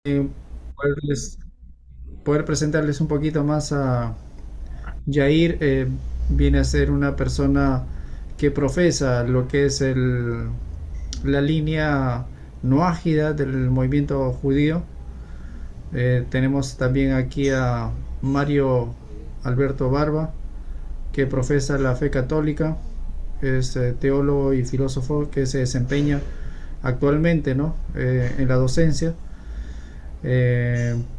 eh, poderles- poder presentarles un poquito más a Jair. Viene a ser una persona que profesa lo que es la línea no ágida del movimiento judío. Tenemos también aquí a Mario Alberto Barba, que profesa la fe católica, es teólogo y filósofo que se desempeña actualmente, ¿no? En la docencia.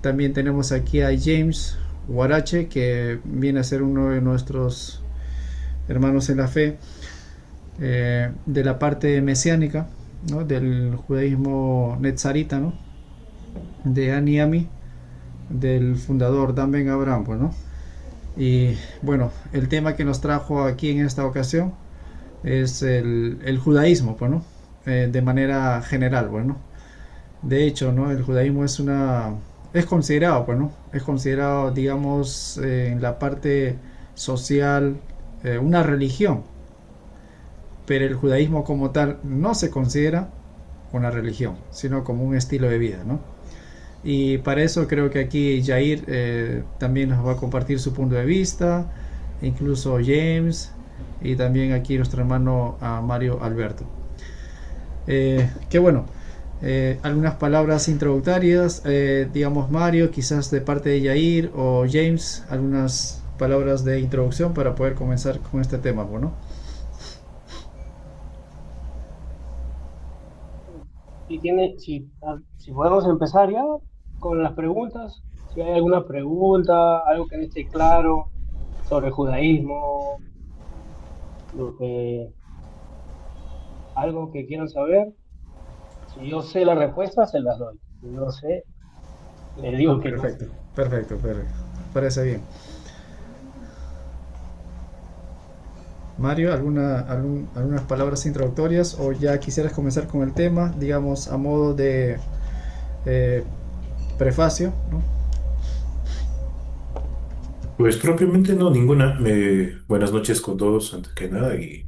También tenemos aquí a James Huarache, que viene a ser uno de nuestros hermanos en la fe, de la parte mesiánica, ¿no? Del judaísmo netzarita, ¿no? De Aniami, del fundador Dan Ben Abraham, pues, ¿no? Y bueno, el tema que nos trajo aquí en esta ocasión es el judaísmo, pues, ¿no? De manera general, bueno. De hecho, ¿no? El judaísmo es considerado, pues, ¿no? Es considerado, digamos, en la parte social, una religión, pero el judaísmo como tal no se considera una religión, sino como un estilo de vida, ¿no? Y para eso creo que aquí Jair también nos va a compartir su punto de vista, incluso James y también aquí nuestro hermano Mario Alberto. Qué bueno, algunas palabras introductorias, digamos Mario, quizás de parte de Jair o James, algunas palabras de introducción para poder comenzar con este tema, bueno. Si podemos empezar ya con las preguntas, si hay alguna pregunta, algo que no esté claro sobre el judaísmo, lo que, algo que quieran saber, si yo sé la respuesta, se las doy. Si no sé, les digo que no sé. Perfecto, perfecto, perfecto. Parece bien. Mario, algunas palabras introductorias o ya quisieras comenzar con el tema, digamos, a modo de eh, prefacio, ¿no? Pues propiamente no, ninguna. Buenas noches con todos, antes que nada, y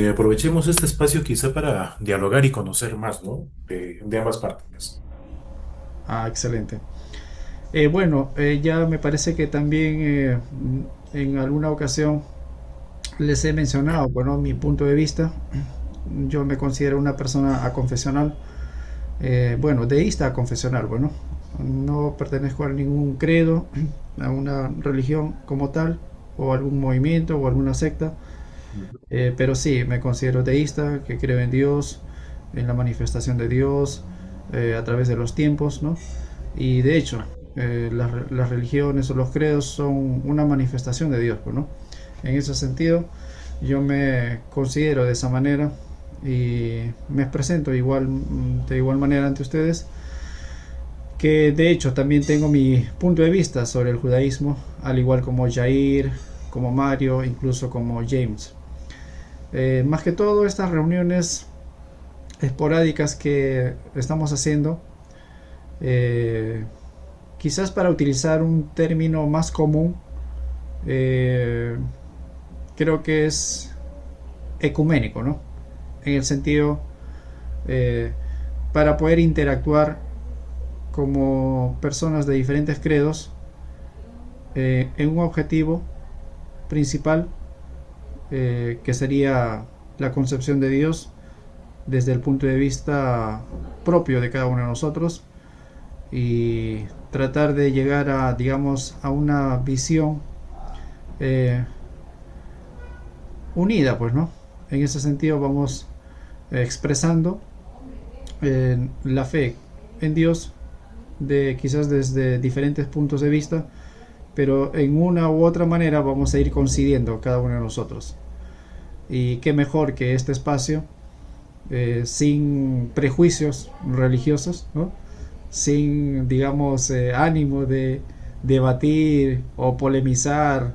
aprovechemos este espacio quizá para dialogar y conocer más, ¿no? De ambas partes. Ah, excelente. Bueno, ya me parece que también en alguna ocasión les he mencionado, bueno, mi punto de vista. Yo me considero una persona aconfesional, bueno, deísta aconfesional, bueno. No pertenezco a ningún credo, a una religión como tal, o algún movimiento o alguna secta, Ujú. pero sí, me considero deísta, que creo en Dios, en la manifestación de Dios a través de los tiempos, ¿no? Y de hecho, las religiones o los credos son una manifestación de Dios, pues, ¿no? En ese sentido, yo me considero de esa manera y me presento de igual manera ante ustedes, que de hecho también tengo mi punto de vista sobre el judaísmo, al igual como Jair, como Mario, incluso como James. Más que todo, estas reuniones esporádicas que estamos haciendo, eh, quizás para utilizar un término más común, eh, creo que es ecuménico, ¿no? En el sentido, eh, para poder interactuar como personas de diferentes credos en un objetivo principal, que sería la concepción de Dios desde el punto de vista propio de cada uno de nosotros, y tratar de llegar a, digamos, a una visión eh, unida, pues, ¿no? En ese sentido vamos expresando la fe en Dios quizás desde diferentes puntos de vista, pero en una u otra manera vamos a ir coincidiendo cada uno de nosotros. Y qué mejor que este espacio, sin prejuicios religiosos, ¿no? Sin, digamos, ánimo de debatir o polemizar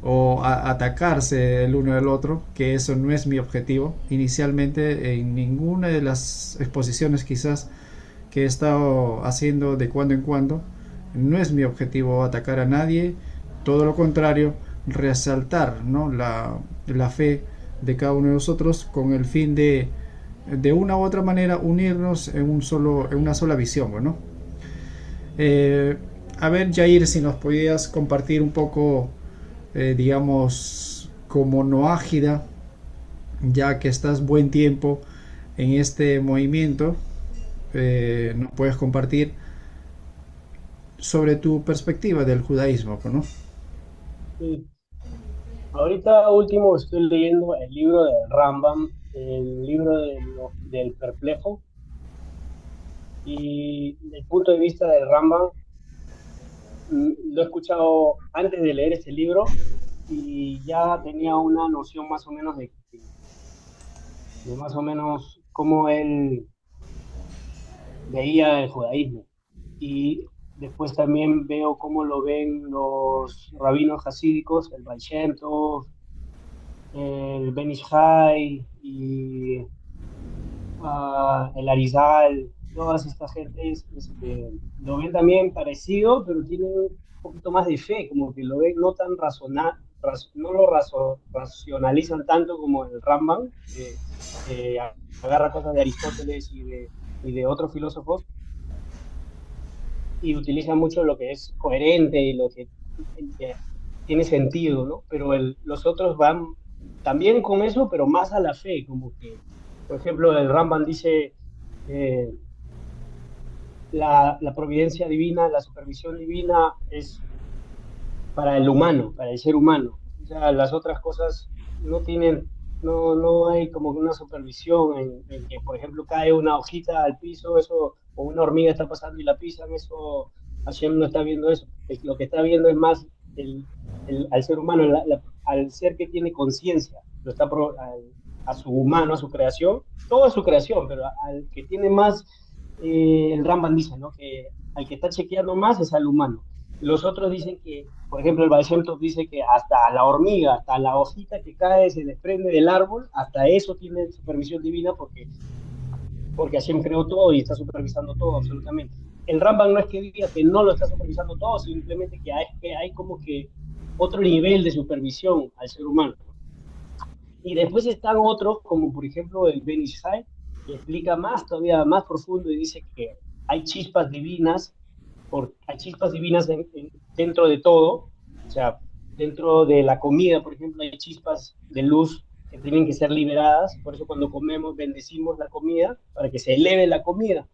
o atacarse el uno del otro, que eso no es mi objetivo. Inicialmente, en ninguna de las exposiciones quizás que he estado haciendo de cuando en cuando, no es mi objetivo atacar a nadie, todo lo contrario, resaltar, ¿no? la fe de cada uno de nosotros con el fin de de una u otra manera unirnos en una sola visión, ¿no? A ver, Jair, si nos podías compartir un poco, digamos, como Noágida, ya que estás buen tiempo en este movimiento, nos puedes compartir sobre tu perspectiva del judaísmo, ¿no? Sí. Ahorita último estoy leyendo el libro de Rambam, el libro del perplejo, y desde el punto de vista del Rambam, lo he escuchado antes de leer este libro y ya tenía una noción más o menos de más o menos cómo él veía el judaísmo. Y después también veo cómo lo ven los rabinos hasídicos, el Baal Shem Tov, el Ben Ish Chai y el Arizal, todas estas gentes lo ven también parecido, pero tienen un poquito más de fe, como que lo ven no tan no lo racionalizan tanto como el Rambam, que agarra cosas de Aristóteles y de otros filósofos y utiliza mucho lo que es coherente y lo que tiene sentido, ¿no? Pero los otros van también con eso, pero más a la fe, como que, por ejemplo, el Rambam dice eh, la providencia divina, la supervisión divina es para el humano, para el ser humano. O sea, las otras cosas no tienen, no hay como una supervisión en que, por ejemplo, cae una hojita al piso, eso, o una hormiga está pasando y la pisan, eso, Hashem no está viendo eso. Lo que está viendo es más al ser humano, al ser que tiene conciencia, lo está a su humano, a su creación, todo es su creación, pero al que tiene más, el Rambam dice, ¿no? Que al que está chequeando más es al humano. Los otros dicen que, por ejemplo, el Baal Shem Tov dice que hasta la hormiga, hasta la hojita que cae, se desprende del árbol, hasta eso tiene supervisión divina porque Hashem creó todo y está supervisando todo absolutamente. El Rambam no es que diga que no lo está supervisando todo, simplemente que hay como que otro nivel de supervisión al ser humano. Y después están otros, como por ejemplo el Ben Ish Chai, que explica más, todavía más profundo y dice que hay chispas divinas hay chispas divinas dentro de todo, o sea, dentro de la comida, por ejemplo, hay chispas de luz que tienen que ser liberadas, por eso cuando comemos bendecimos la comida para que se eleve la comida.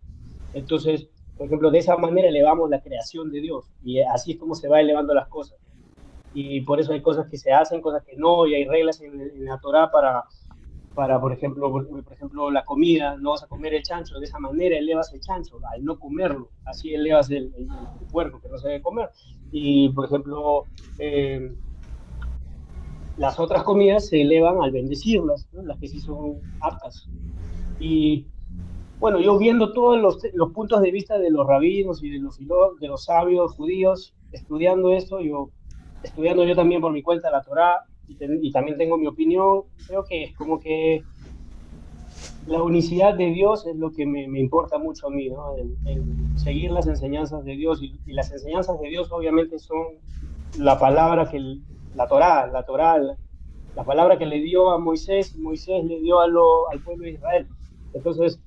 Entonces, por ejemplo, de esa manera elevamos la creación de Dios y así es como se va elevando las cosas. Y por eso hay cosas que se hacen, cosas que no, y hay reglas en la Torá por ejemplo, la comida, no vas a comer el chancho, de esa manera elevas el chancho, al no comerlo, así elevas el puerco que no se debe comer. Y, por ejemplo, las otras comidas se elevan al bendecirlas, ¿no? Las que sí son aptas. Y bueno, yo viendo todos los puntos de vista de los rabinos y de los sabios judíos, estudiando yo también por mi cuenta la Torá, y también tengo mi opinión, creo que es como que la unicidad de Dios es lo que me importa mucho a mí, ¿no? El seguir las enseñanzas de Dios y las enseñanzas de Dios obviamente son la palabra la palabra que le dio a Moisés, Moisés le dio al pueblo de Israel. Entonces,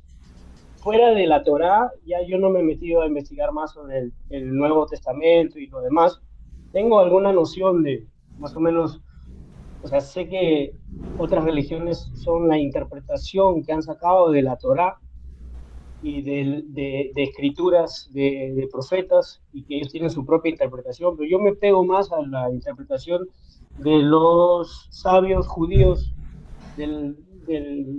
fuera de la Torá, ya yo no me he metido a investigar más sobre el Nuevo Testamento y lo demás. Tengo alguna noción de más o menos, o sea, sé que otras religiones son la interpretación que han sacado de la Torá y de escrituras de profetas y que ellos tienen su propia interpretación, pero yo me pego más a la interpretación de los sabios judíos, del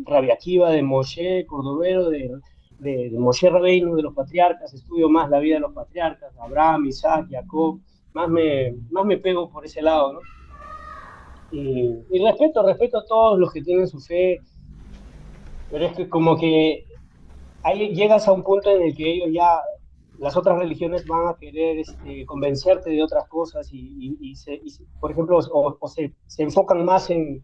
Rabbi Akiva, de Moshe Cordovero, de Moshe Rabbeinu, de los patriarcas, estudio más la vida de los patriarcas, Abraham, Isaac, Jacob, más me pego por ese lado, ¿no? Y respeto a todos los que tienen su fe, pero es que como que ahí llegas a un punto en el que ellos ya, las otras religiones van a querer convencerte de otras cosas por ejemplo, se enfocan más en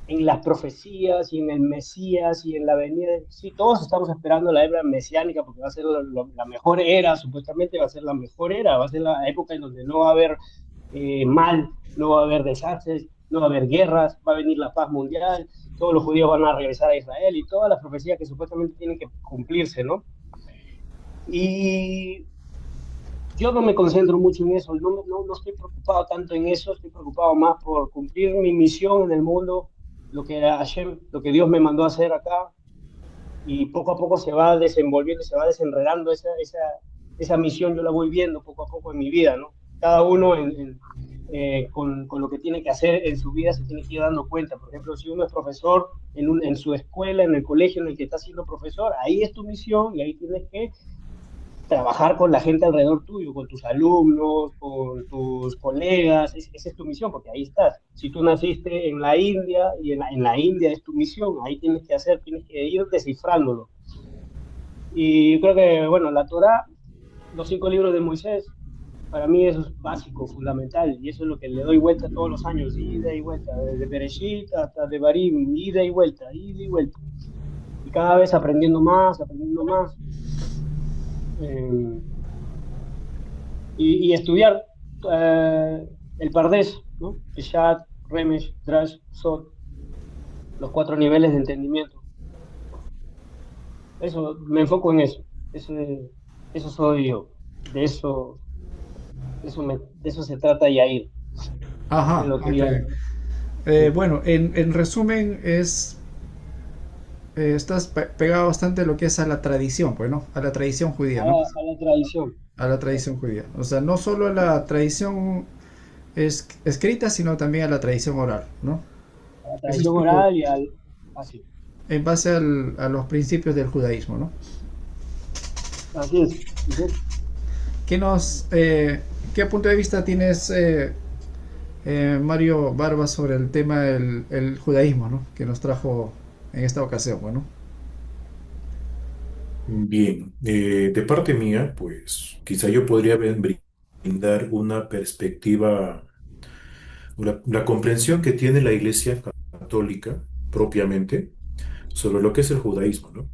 las profecías y en el Mesías y en la venida. Sí, todos estamos esperando la era mesiánica porque va a ser la mejor era, supuestamente va a ser la mejor era, va a ser la época en donde no va a haber mal, no va a haber desastres, no va a haber guerras, va a venir la paz mundial, todos los judíos van a regresar a Israel y todas las profecías que supuestamente tienen que cumplirse, ¿no? Y yo no me concentro mucho en eso, no estoy preocupado tanto en eso, estoy preocupado más por cumplir mi misión en el mundo, lo que Dios me mandó a hacer acá, y poco a poco se va desenvolviendo, se va desenredando esa misión, yo la voy viendo poco a poco en mi vida, ¿no? Cada uno con lo que tiene que hacer en su vida se tiene que ir dando cuenta. Por ejemplo, si uno es profesor en su escuela, en el colegio en el que está siendo profesor, ahí es tu misión y ahí tienes que trabajar con la gente alrededor tuyo, con tus alumnos, con tus colegas, esa es tu misión, porque ahí estás. Si tú naciste en la India y en la India es tu misión, ahí tienes que ir descifrándolo. Y yo creo que, bueno, la Torah, los 5 libros de Moisés, para mí eso es básico, fundamental, y eso es lo que le doy vuelta todos los años, ida y vuelta, desde Bereshit hasta Devarim, ida y vuelta, ida y vuelta. Y cada vez aprendiendo más, aprendiendo más. Eh, y estudiar el Pardés, ¿no? Peshat, Remesh, Drash, Sot, los 4 niveles de entendimiento. Eso, me enfoco en eso. Eso soy yo. De eso, de eso se trata Yair. Es Ajá, lo que ok. yo Bueno, en resumen estás pegado bastante a lo que es a la tradición, pues, ¿no? A la tradición judía, ¿no? a la tradición. A la tradición judía. O sea, no solo a la tradición escrita, sino también a la tradición oral, ¿no? A la Eso es tradición tu, oral y al... Así. en base a los principios del judaísmo, ¿no? Así es. Ujú. ¿Qué nos, qué punto de vista tienes, Mario Barba, sobre el tema del el judaísmo, ¿no? Que nos trajo en esta ocasión, bueno. Bien, de parte mía, pues quizá yo podría brindar una perspectiva, la comprensión que tiene la Iglesia Católica propiamente sobre lo que es el judaísmo, ¿no?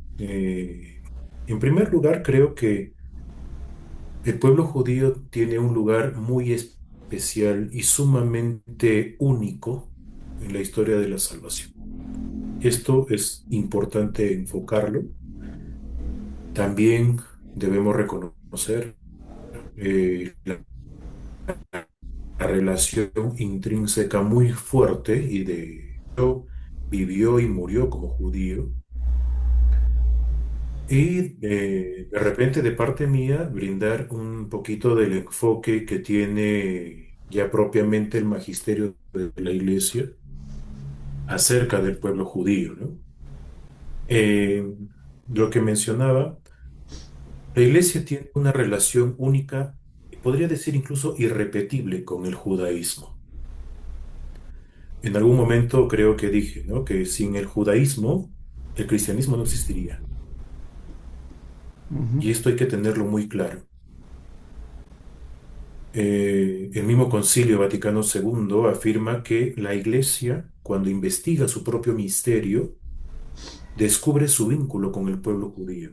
En primer lugar, creo que el pueblo judío tiene un lugar muy especial y sumamente único en la historia de la salvación. Esto es importante enfocarlo. También debemos reconocer la relación intrínseca muy fuerte y de hecho vivió y murió como judío. Y de repente de parte mía brindar un poquito del enfoque que tiene ya propiamente el magisterio de la iglesia acerca del pueblo judío, ¿no? Eh, lo que mencionaba, la iglesia tiene una relación única, podría decir incluso irrepetible con el judaísmo. En algún momento creo que dije, ¿no? Que sin el judaísmo, el cristianismo no existiría. Ujú. Y esto hay que tenerlo muy claro. El mismo Concilio Vaticano II afirma que la Iglesia, cuando investiga su propio misterio, descubre su vínculo con el pueblo judío,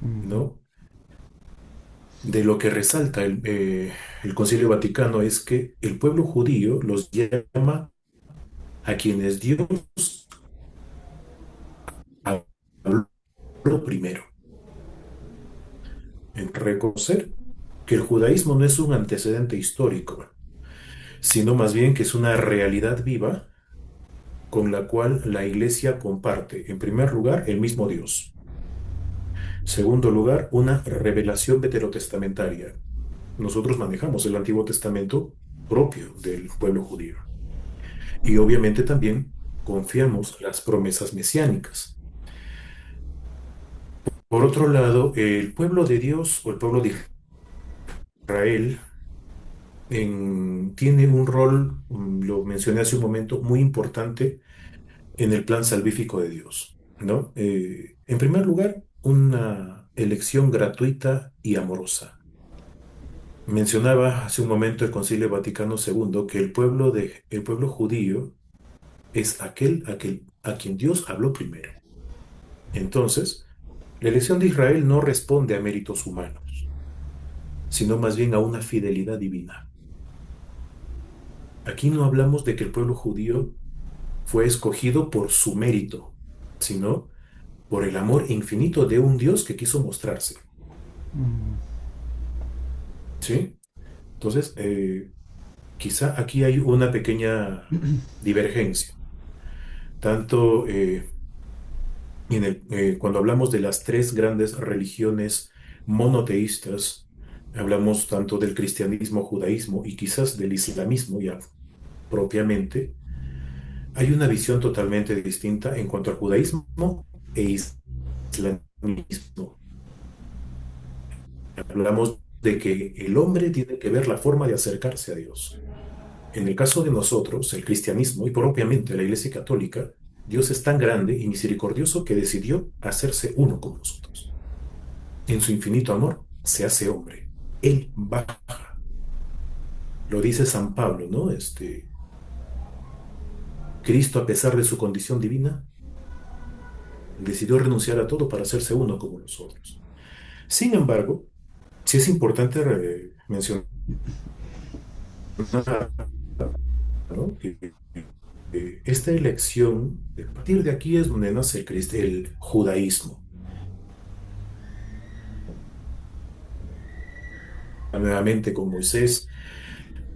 Ujú. ¿no? De lo que resalta el Concilio Vaticano es que el pueblo judío los llama a quienes Dios habló primero, en reconocer que el judaísmo no es un antecedente histórico, sino más bien que es una realidad viva con la cual la Iglesia comparte, en primer lugar, el mismo Dios. Segundo lugar, una revelación veterotestamentaria. Nosotros manejamos el Antiguo Testamento propio del pueblo judío. Y obviamente también confiamos las promesas mesiánicas. Por otro lado, el pueblo de Dios o el pueblo de Israel tiene un rol, lo mencioné hace un momento, muy importante en el plan salvífico de Dios, ¿no? En primer lugar, una elección gratuita y amorosa. Mencionaba hace un momento el Concilio Vaticano II que el pueblo judío es aquel a quien Dios habló primero. Entonces, la elección de Israel no responde a méritos humanos, sino más bien a una fidelidad divina. Aquí no hablamos de que el pueblo judío fue escogido por su mérito, sino por el amor infinito de un Dios que quiso mostrarse. Mm, ¿Sí? Entonces, quizá aquí hay una pequeña divergencia. Tanto cuando hablamos de las tres grandes religiones monoteístas, hablamos tanto del cristianismo, judaísmo y quizás del islamismo ya propiamente, hay una visión totalmente distinta en cuanto al judaísmo e islamismo. Hablamos de que el hombre tiene que ver la forma de acercarse a Dios. En el caso de nosotros, el cristianismo y propiamente la Iglesia Católica, Dios es tan grande y misericordioso que decidió hacerse uno con nosotros. En su infinito amor se hace hombre. Él baja. Lo dice San Pablo, ¿no? Cristo, a pesar de su condición divina, decidió renunciar a todo para hacerse uno como nosotros. Sin embargo, sí es importante mencionar, ¿no? Que esta elección, a partir de aquí es donde nace el judaísmo. Nuevamente con Moisés,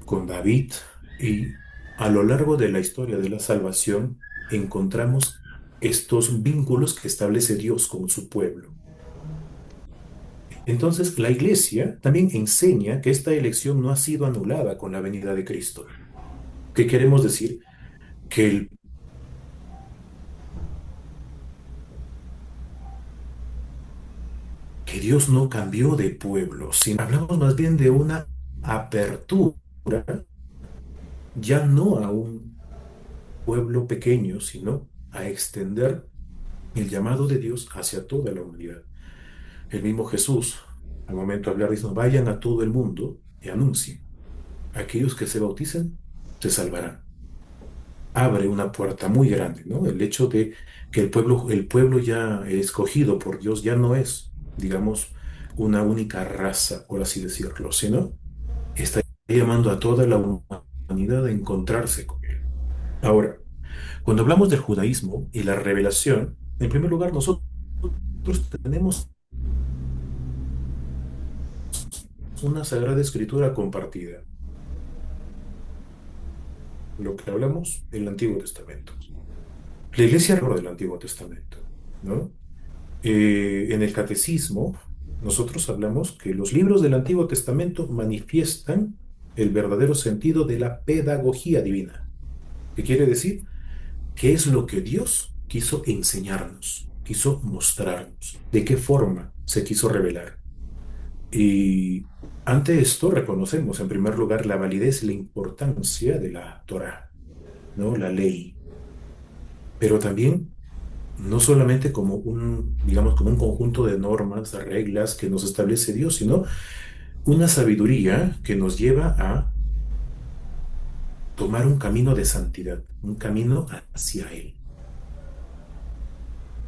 con David, y a lo largo de la historia de la salvación encontramos estos vínculos que establece Dios con su pueblo. Entonces, la Iglesia también enseña que esta elección no ha sido anulada con la venida de Cristo. ¿Qué queremos decir? Que que Dios no cambió de pueblo, sino hablamos más bien de una apertura, ya no a un pueblo pequeño, sino a extender el llamado de Dios hacia toda la humanidad. El mismo Jesús, al momento de hablar, dice: vayan a todo el mundo y anuncien. Aquellos que se bauticen se salvarán. Abre una puerta muy grande, ¿no? El hecho de que el pueblo ya escogido por Dios ya no es, digamos, una única raza, por así decirlo, sino está llamando a toda la humanidad a encontrarse con Él. Ahora, cuando hablamos del judaísmo y la revelación, en primer lugar, nosotros tenemos una sagrada escritura compartida, lo que hablamos del Antiguo Testamento. La iglesia habla del Antiguo Testamento, ¿no? En el catecismo, nosotros hablamos que los libros del Antiguo Testamento manifiestan el verdadero sentido de la pedagogía divina. ¿Qué quiere decir? ¿Qué es lo que Dios quiso enseñarnos, quiso mostrarnos? ¿De qué forma se quiso revelar? Y ante esto reconocemos, en primer lugar, la validez y la importancia de la Torá, ¿no? La ley, pero también no solamente como digamos, como un conjunto de normas, de reglas que nos establece Dios, sino una sabiduría que nos lleva a tomar un camino de santidad, un camino hacia Él.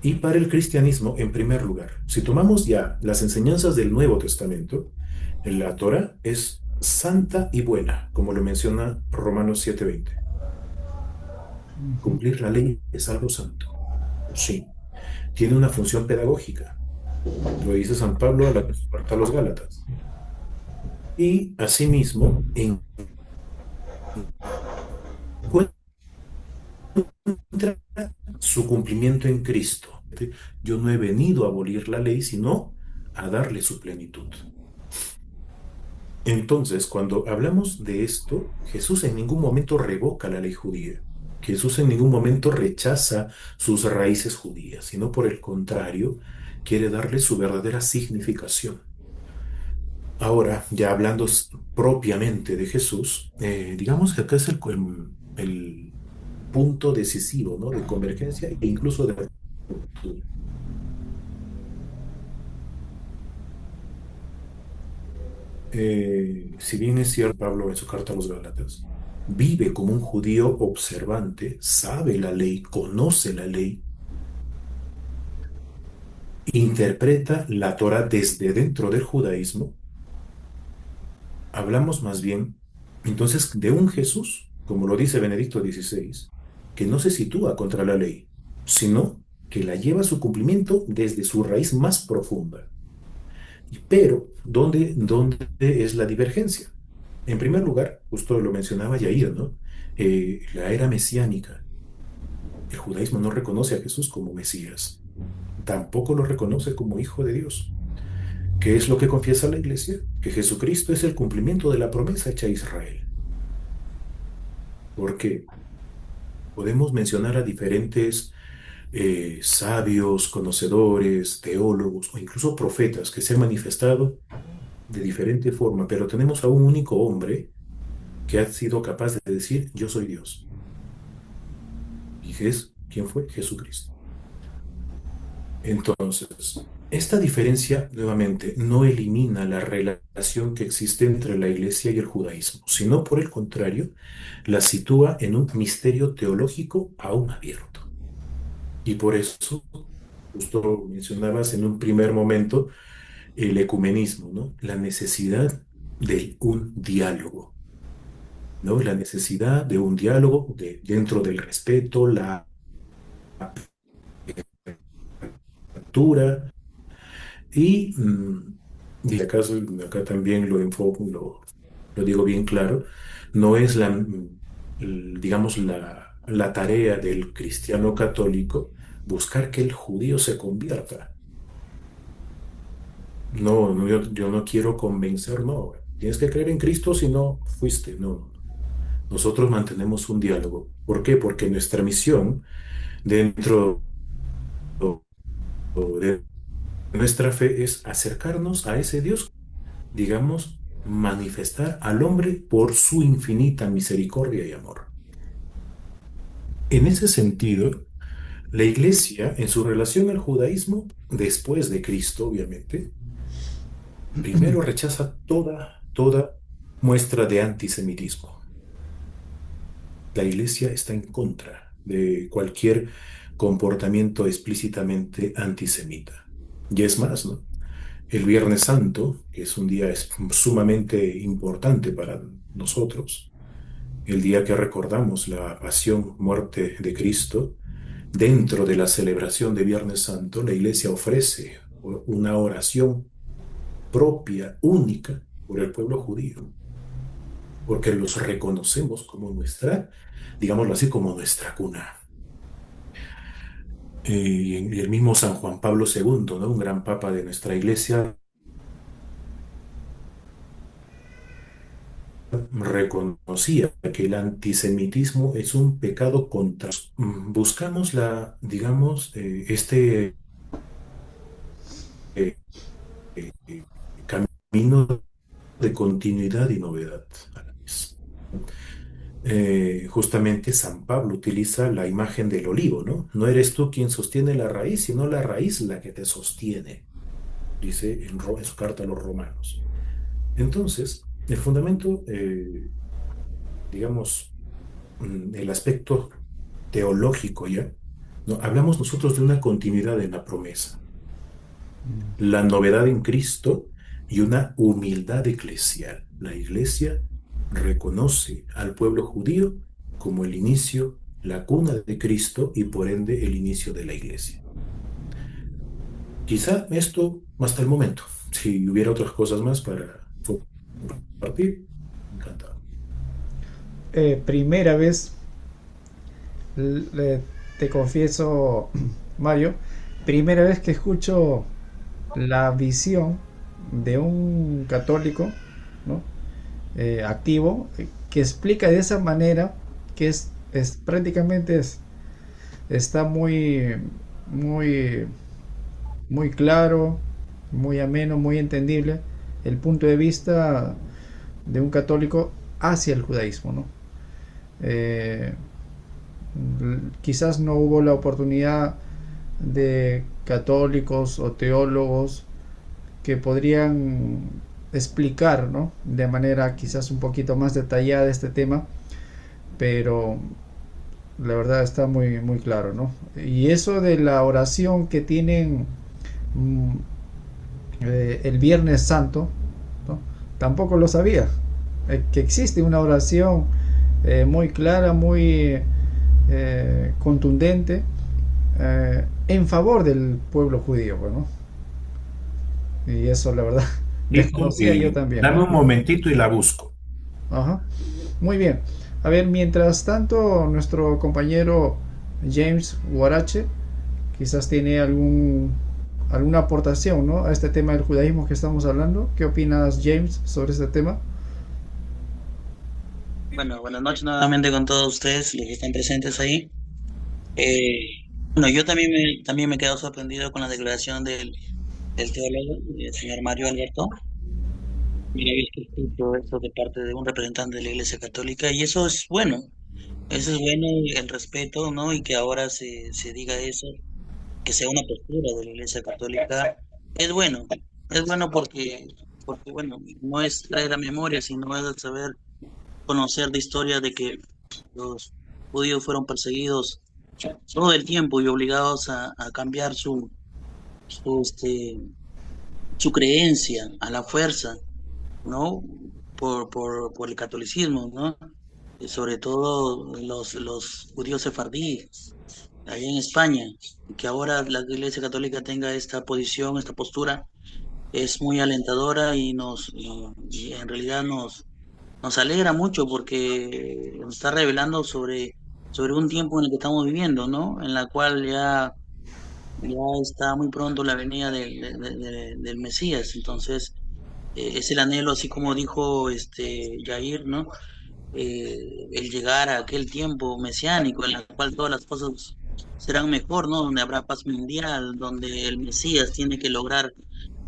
Y para el cristianismo, en primer lugar, si tomamos ya las enseñanzas del Nuevo Testamento, la Torah es santa y buena, como lo menciona Romanos 7:20. Cumplir la ley es algo santo. Sí. Tiene una función pedagógica. Lo dice San Pablo a la carta a los Gálatas. Y asimismo, encuentra su cumplimiento en Cristo. Yo no he venido a abolir la ley, sino a darle su plenitud. Entonces, cuando hablamos de esto, Jesús en ningún momento revoca la ley judía. Jesús en ningún momento rechaza sus raíces judías, sino por el contrario, quiere darle su verdadera significación. Ahora, ya hablando propiamente de Jesús, digamos que acá es el punto decisivo, ¿no? De convergencia e incluso de ruptura. Si bien es cierto, Pablo en su carta a los Gálatas vive como un judío observante, sabe la ley, conoce la ley, interpreta la Torah desde dentro del judaísmo, hablamos más bien entonces de un Jesús como lo dice Benedicto XVI, que no se sitúa contra la ley, sino que la lleva a su cumplimiento desde su raíz más profunda. Pero, ¿dónde es la divergencia? En primer lugar, justo lo mencionaba Yair, ¿no? La era mesiánica. El judaísmo no reconoce a Jesús como Mesías, tampoco lo reconoce como Hijo de Dios. ¿Qué es lo que confiesa la Iglesia? Que Jesucristo es el cumplimiento de la promesa hecha a Israel. Porque podemos mencionar a diferentes sabios, conocedores, teólogos o incluso profetas que se han manifestado de diferente forma, pero tenemos a un único hombre que ha sido capaz de decir, yo soy Dios. ¿Y quién fue? Jesucristo. Entonces, esta diferencia, nuevamente, no elimina la relación que existe entre la Iglesia y el judaísmo, sino por el contrario, la sitúa en un misterio teológico aún abierto. Y por eso, justo mencionabas en un primer momento, el ecumenismo, ¿no? La necesidad de un diálogo, ¿no? La necesidad de un diálogo dentro del respeto, la apertura y, y acaso, acá también lo enfoco, lo digo bien claro, no es digamos, la tarea del cristiano católico buscar que el judío se convierta. No, no, yo no quiero convencer, no. Tienes que creer en Cristo si no fuiste, no, no. Nosotros mantenemos un diálogo. ¿Por qué? Porque nuestra misión dentro de nuestra fe es acercarnos a ese Dios, digamos, manifestar al hombre por su infinita misericordia y amor. En ese sentido, la Iglesia, en su relación al judaísmo, después de Cristo, obviamente, primero rechaza toda muestra de antisemitismo. La Iglesia está en contra de cualquier comportamiento explícitamente antisemita. Y es más, ¿no? El Viernes Santo, que es un día sumamente importante para nosotros, el día que recordamos la pasión, muerte de Cristo, dentro de la celebración de Viernes Santo, la Iglesia ofrece una oración propia, única, por el pueblo judío, porque los reconocemos como nuestra, digámoslo así, como nuestra cuna. Y el mismo San Juan Pablo II, ¿no? Un gran papa de nuestra Iglesia, reconocía que el antisemitismo es un pecado contra. Buscamos digamos, eh, eh, camino de continuidad y novedad a la vez. Justamente San Pablo utiliza la imagen del olivo, ¿no? No eres tú quien sostiene la raíz, sino la raíz la que te sostiene, dice en su carta a los romanos. Entonces, el fundamento, digamos, el aspecto teológico ya, ¿no? Hablamos nosotros de una continuidad en la promesa, la novedad en Cristo y una humildad eclesial. La Iglesia reconoce al pueblo judío como el inicio, la cuna de Cristo y por ende el inicio de la Iglesia. Quizá esto hasta el momento. Si hubiera otras cosas más para compartir, encantado. Primera vez, te confieso, Mario, primera vez que escucho la visión de un católico, ¿no? Activo, que explica de esa manera, que prácticamente está muy, muy claro, muy ameno, muy entendible el punto de vista de un católico hacia el judaísmo, ¿no? Eh, Quizás no hubo la oportunidad de católicos o teólogos que podrían explicar, ¿no? De manera quizás un poquito más detallada este tema, pero la verdad está muy claro, ¿no? Y eso de la oración que tienen el Viernes Santo, ¿no? Tampoco lo sabía, que existe una oración muy clara, muy contundente, en favor del pueblo judío, bueno, y eso la verdad Listo, desconocía yo también, dame ¿no? un momentito y la busco. Ajá. Muy bien. A ver, mientras tanto, nuestro compañero James Guarache quizás tiene alguna aportación, ¿no? A este tema del judaísmo que estamos hablando. ¿Qué opinas, James, sobre este tema? Bueno, buenas noches nuevamente con todos ustedes, los que están presentes ahí. Eh, bueno, yo también me he quedado sorprendido con la declaración del teólogo, el señor Mario Alberto. Mira, he escucho eso de parte de un representante de la Iglesia Católica y eso es bueno, el respeto, ¿no? Y que ahora se diga eso, que sea una postura de la Iglesia Católica, es bueno porque bueno, no es traer a memoria, sino es el saber conocer de historia de que los judíos fueron perseguidos todo el tiempo y obligados a cambiar su, este, su creencia a la fuerza, ¿no? Por el catolicismo, ¿no? Y sobre todo los judíos sefardíes, allá en España, y que ahora la Iglesia Católica tenga esta posición, esta postura, es muy alentadora y en realidad nos alegra mucho porque nos está revelando sobre un tiempo en el que estamos viviendo, ¿no? En la cual ya está muy pronto la venida del Mesías. Entonces, es el anhelo, así como dijo Jair, ¿no? El llegar a aquel tiempo mesiánico en el cual todas las cosas serán mejor, ¿no? Donde habrá paz mundial, donde el Mesías tiene que lograr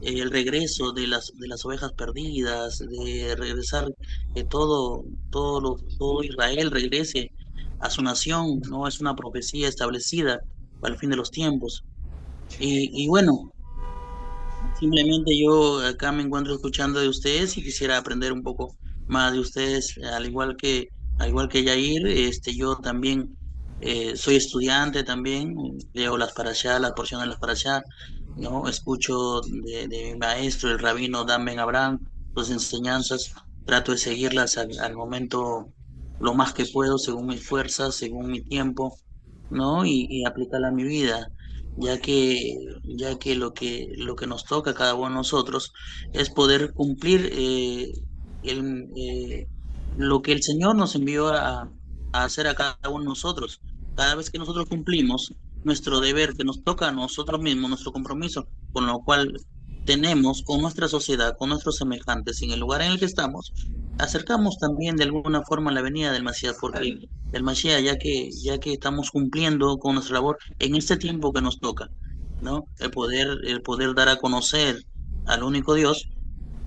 el regreso de las ovejas perdidas, de regresar que todo Israel regrese a su nación, ¿no? Es una profecía establecida para el fin de los tiempos. Y bueno, simplemente yo acá me encuentro escuchando de ustedes y quisiera aprender un poco más de ustedes, al igual que Yair, yo también soy estudiante también, leo las parashá, las porciones de las parashá, ¿no? Escucho de mi maestro, el rabino Dan Ben Abraham, sus enseñanzas, trato de seguirlas al momento lo más que puedo, según mis fuerzas, según mi tiempo, ¿no? Y aplicarla a mi vida ya que lo que nos toca a cada uno de nosotros es poder cumplir el, eh, lo que el Señor nos envió a hacer a cada uno de nosotros. Cada vez que nosotros cumplimos nuestro deber que nos toca a nosotros mismos, nuestro compromiso, con lo cual tenemos con nuestra sociedad, con nuestros semejantes, en el lugar en el que estamos, acercamos también de alguna forma la venida del Mesías, porque el Mashiach, ya que estamos cumpliendo con nuestra labor en este tiempo que nos toca, ¿no? El poder dar a conocer al único Dios,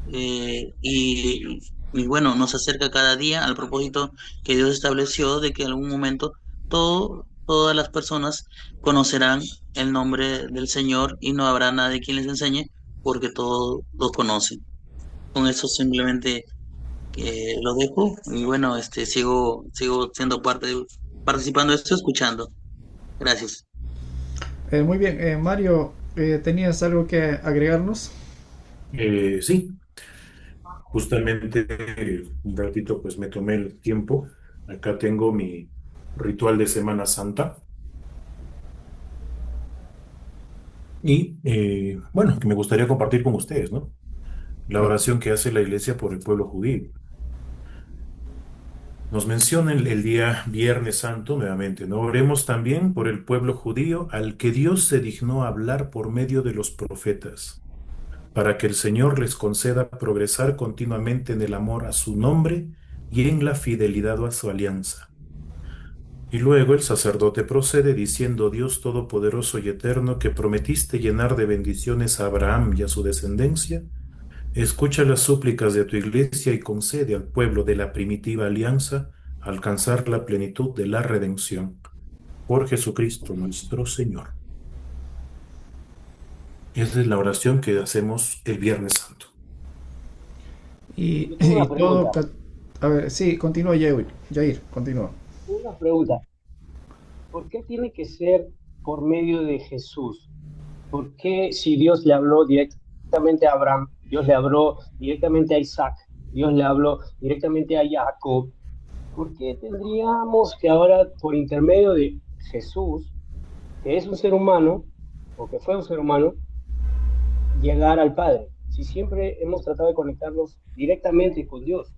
y bueno, nos acerca cada día al propósito que Dios estableció de que en algún momento todas las personas conocerán el nombre del Señor y no habrá nadie quien les enseñe porque todos lo conocen. Con eso simplemente lo dejo y bueno, sigo siendo participando de esto, escuchando. Gracias. Muy bien, Mario, ¿tenías algo que agregarnos? Sí, justamente un ratito pues me tomé el tiempo. Acá tengo mi ritual de Semana Santa y bueno, que me gustaría compartir con ustedes, ¿no? La Claro. oración que hace la iglesia por el pueblo judío. Nos menciona el día Viernes Santo nuevamente, ¿no? Oremos también por el pueblo judío al que Dios se dignó hablar por medio de los profetas, para que el Señor les conceda progresar continuamente en el amor a su nombre y en la fidelidad a su alianza. Y luego el sacerdote procede diciendo: Dios Todopoderoso y Eterno, que prometiste llenar de bendiciones a Abraham y a su descendencia, escucha las súplicas de tu iglesia y concede al pueblo de la primitiva alianza alcanzar la plenitud de la redención. Por Jesucristo nuestro Señor. Esa es la oración que hacemos el Viernes Santo. Y, Yo tengo y una todo... pregunta, A ver, sí, continúa, Jair, Jair, continúa. una pregunta. ¿Por qué tiene que ser por medio de Jesús? ¿Por qué si Dios le habló directamente a Abraham, Dios le habló directamente a Isaac, Dios le habló directamente a Jacob? ¿Por qué tendríamos que ahora, por intermedio de Jesús, que es un ser humano, o que fue un ser humano, llegar al Padre? Si siempre hemos tratado de conectarnos directamente con Dios.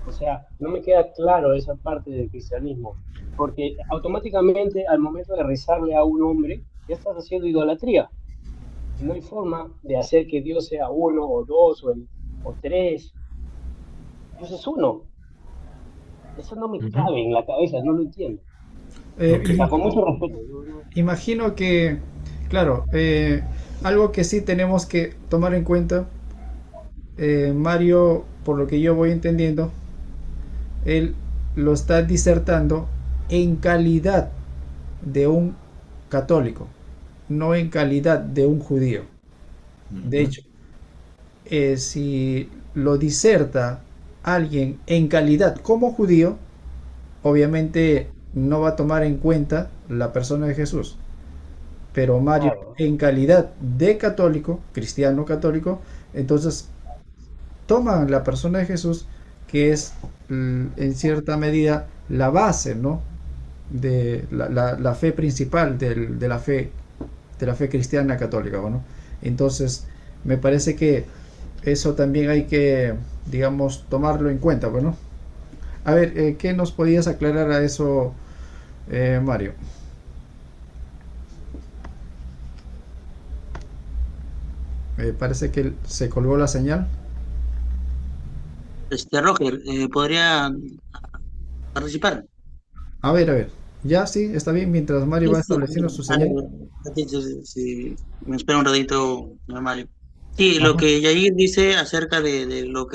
O sea, no me queda claro esa parte del cristianismo, porque automáticamente al momento de rezarle a un hombre, ya estás haciendo idolatría. Y no hay forma de hacer que Dios sea uno o dos o tres. Dios es uno. Eso no me Ujú. cabe en la cabeza, no lo entiendo. Eh, Ok. O sea, ima- con mucho respeto. Imagino que, claro, algo que sí tenemos que tomar en cuenta, Mario, por lo que yo voy entendiendo, él lo está disertando en calidad de un católico, no en calidad de un judío. De Ujú. hecho, si lo diserta alguien en calidad como judío, obviamente no va a tomar en cuenta la persona de Jesús. Pero Mario, Claro. en calidad de católico, cristiano católico, entonces toman la persona de Jesús, que es en cierta medida la base, ¿no? De la fe principal de la fe cristiana católica, ¿no? Entonces, me parece que eso también hay que, digamos, tomarlo en cuenta, bueno. A ver, ¿qué nos podías aclarar a eso, Mario? Parece que se colgó la señal. Roger, ¿podría participar? A ver, ya sí, está bien, mientras Mario Sí, va sí, estableciendo su a señal. ver, si me espera un ratito, normal. Sí, lo Ajá. que Yair dice acerca de lo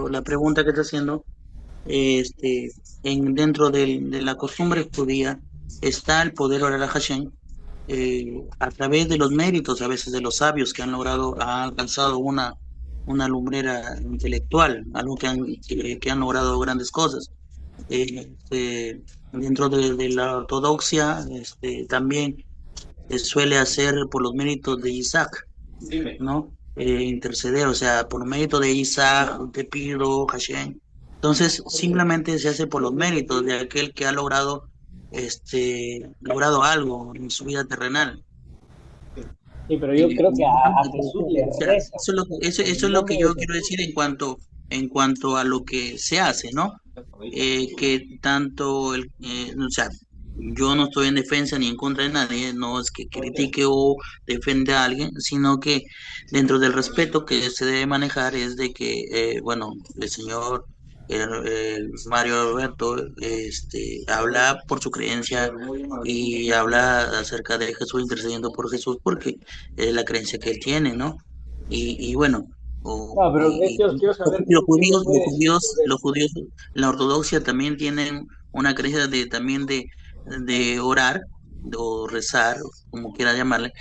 la pregunta que está haciendo, dentro de la costumbre judía está el poder orar a Hashem a través de los méritos, a veces de los sabios que han logrado, han alcanzado una lumbrera intelectual, algo que han logrado grandes cosas. Dentro de la ortodoxia, también se suele hacer por los méritos de Isaac, ¿no? Interceder, o sea, por mérito de Isaac, te pido, Hashem. Entonces, simplemente se hace por los méritos de aquel que ha logrado algo en su vida terrenal. Sí, pero yo creo que a Jesús le O sea, reza en eso el es lo que nombre de yo quiero Jesús. decir en cuanto a lo que se hace, ¿no? Que tanto, o sea, yo no estoy en defensa ni en contra de nadie, no es que critique o defienda a alguien, sino que dentro del respeto que se debe manejar es de que, bueno, el señor Mario Alberto habla por su creencia y habla acerca de Jesús intercediendo por Jesús porque es la creencia que él tiene, ¿no? Y bueno, No, pero quiero saber qué me puede decir sobre los eso. judíos, la ortodoxia también tienen una creencia también de orar o rezar, como quiera llamarle,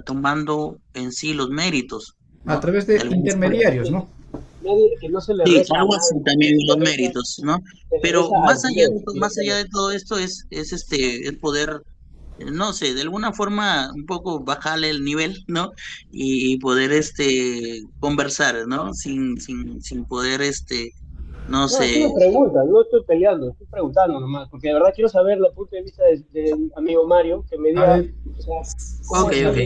tomando en sí los méritos, A ¿no? través De de algunas cosas. intermediarios, ¿no? Que no se le Sí, reza a algo así nadie, también se los le reza, méritos, ¿no? se le Pero reza a Dios más allá de directamente. todo esto es poder, no sé, de alguna forma un poco bajarle el nivel, ¿no? Y poder conversar, ¿no? Sin poder no No, es una sé. pregunta, no estoy peleando, estoy preguntando nomás, porque de verdad quiero saber el punto de vista del amigo Mario, que me A diga, ver, o sea, Ok, cómo si, ok.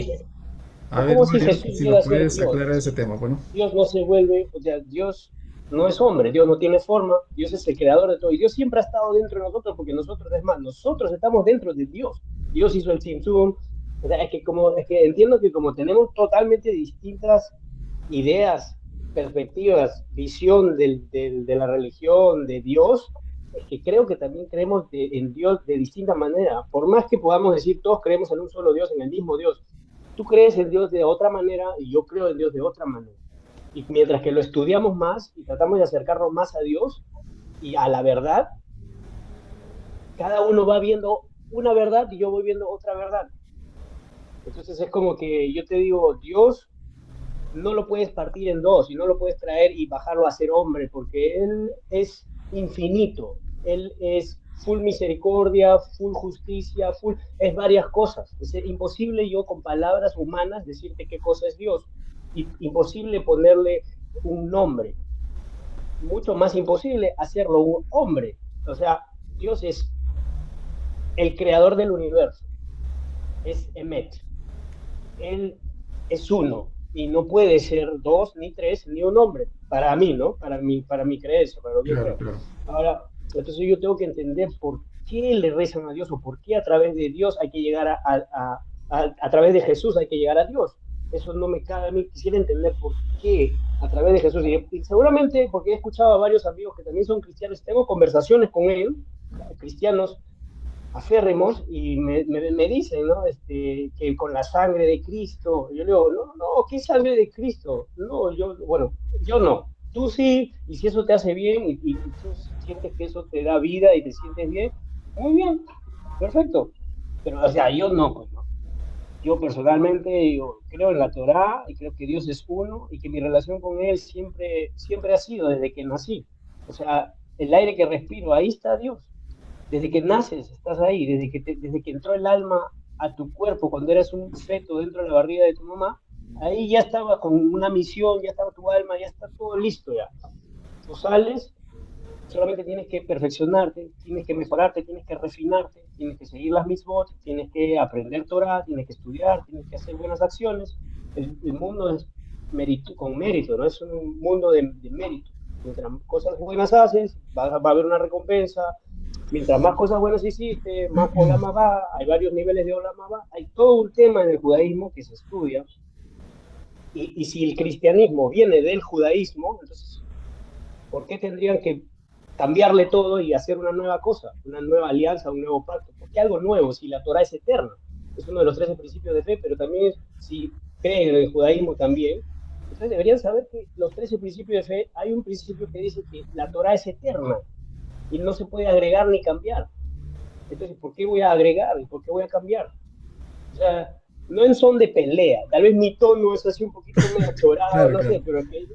a ver, cómo si Mario, Jesús si llega nos a ser puedes Dios. aclarar ese tema, bueno. Dios no se vuelve, o sea, Dios no es hombre, Dios no tiene forma, Dios es el creador de todo, y Dios siempre ha estado dentro de nosotros, porque nosotros, es más, nosotros estamos dentro de Dios. Dios hizo el Tzimtzum, o sea, es que entiendo que como tenemos totalmente distintas ideas, perspectivas, visión de la religión, de Dios, es que creo que también creemos en Dios de distinta manera. Por más que podamos decir todos creemos en un solo Dios, en el mismo Dios, tú crees en Dios de otra manera y yo creo en Dios de otra manera. Y mientras que lo estudiamos más y tratamos de acercarnos más a Dios y a la verdad, cada uno va viendo una verdad y yo voy viendo otra verdad. Entonces es como que yo te digo, Dios no lo puedes partir en dos y no lo puedes traer y bajarlo a ser hombre, porque Él es infinito, Él es full misericordia, full justicia, full, es varias cosas. Es imposible yo con palabras humanas decirte qué cosa es Dios, y imposible ponerle un nombre. mucho más imposible hacerlo un hombre. O sea, Dios es el creador del universo, es Emet. Él es uno y no puede ser dos, ni tres, ni un hombre. Para mí, ¿no? Para mi creencia, para lo que yo Claro, creo. claro. Ahora, entonces yo tengo que entender por qué le rezan a Dios o por qué a través de Dios hay que llegar a través de Jesús hay que llegar a Dios. Eso no me cabe a mí. Quisiera entender por qué a través de Jesús. Y seguramente porque he escuchado a varios amigos que también son cristianos, tengo conversaciones con ellos, cristianos aférrimos, y me dicen, ¿no? Que con la sangre de Cristo. Yo le digo, no, no, ¿qué sangre de Cristo? No, bueno, yo no. Tú sí, y si eso te hace bien y tú sientes que eso te da vida y te sientes bien, muy bien, perfecto. Pero, o sea, yo no, pues, ¿no? Yo personalmente yo creo en la Torá y creo que Dios es uno y que mi relación con Él siempre ha sido desde que nací. O sea, el aire que respiro, ahí está Dios. Desde que naces, estás ahí, desde que entró el alma a tu cuerpo, cuando eras un feto dentro de la barriga de tu mamá, ahí ya estaba con una misión, ya estaba tu alma, ya está todo listo ya. Tú sales, solamente tienes que perfeccionarte, tienes que mejorarte, tienes que refinarte, tienes que seguir las mitzvot, tienes que aprender Torah, tienes que estudiar, tienes que hacer buenas acciones. El mundo es mérito, con mérito, ¿no? Es un mundo de mérito. Mientras cosas buenas haces, va a haber una recompensa. Mientras más cosas buenas hiciste, más olama va, hay varios niveles de olama va, hay todo un tema en el judaísmo que se estudia, y si el cristianismo viene del judaísmo, entonces, ¿por qué tendrían que cambiarle todo y hacer una nueva cosa, una nueva alianza, un nuevo pacto? ¿Por qué algo nuevo si la Torah es eterna? Es uno de los 13 principios de fe, pero también si creen en el judaísmo también, entonces deberían saber que los 13 principios de fe, hay un principio que dice que la Torah es eterna y no se puede agregar ni cambiar. Entonces, ¿por qué voy a agregar y por qué voy a cambiar? O sea, no en son de pelea, tal vez mi tono es así un poquito medio chorado, Claro, no claro. sé, pero que,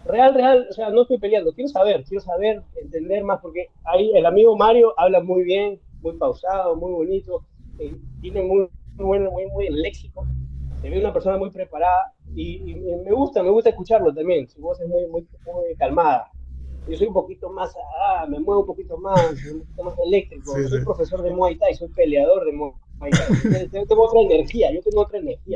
real, o sea, no estoy peleando, quiero saber, entender más, porque ahí el amigo Mario habla muy bien, muy pausado, muy bonito, tiene muy buen léxico, se ve una persona muy preparada, y me gusta escucharlo también, su voz es muy calmada. Yo soy un poquito más, me muevo un poquito más, un poquito más eléctrico. Sí, Soy sí. profesor de Muay Thai, soy peleador de Muay Thai. Entonces, yo tengo otra energía,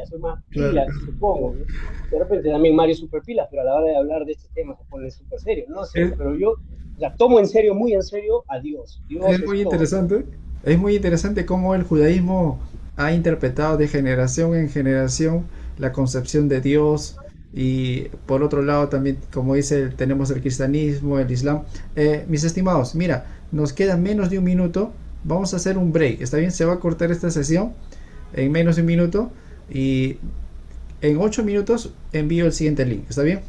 soy más Claro, pila, supongo, ¿no? De repente también Mario es super pila, pero a la hora de hablar de este tema se pone súper serio. No sé, es, pero yo la tomo en serio, muy en serio a Dios. Dios es es muy todo. interesante. Es muy interesante cómo el judaísmo ha interpretado de generación en generación la concepción de Dios, y por otro lado también, como dice, tenemos el cristianismo, el islam. Mis estimados, mira, nos queda menos de un minuto. Vamos a hacer un break. ¿Está bien? Se va a cortar esta sesión en menos de un minuto, y en 8 minutos envío el siguiente link. ¿Está bien?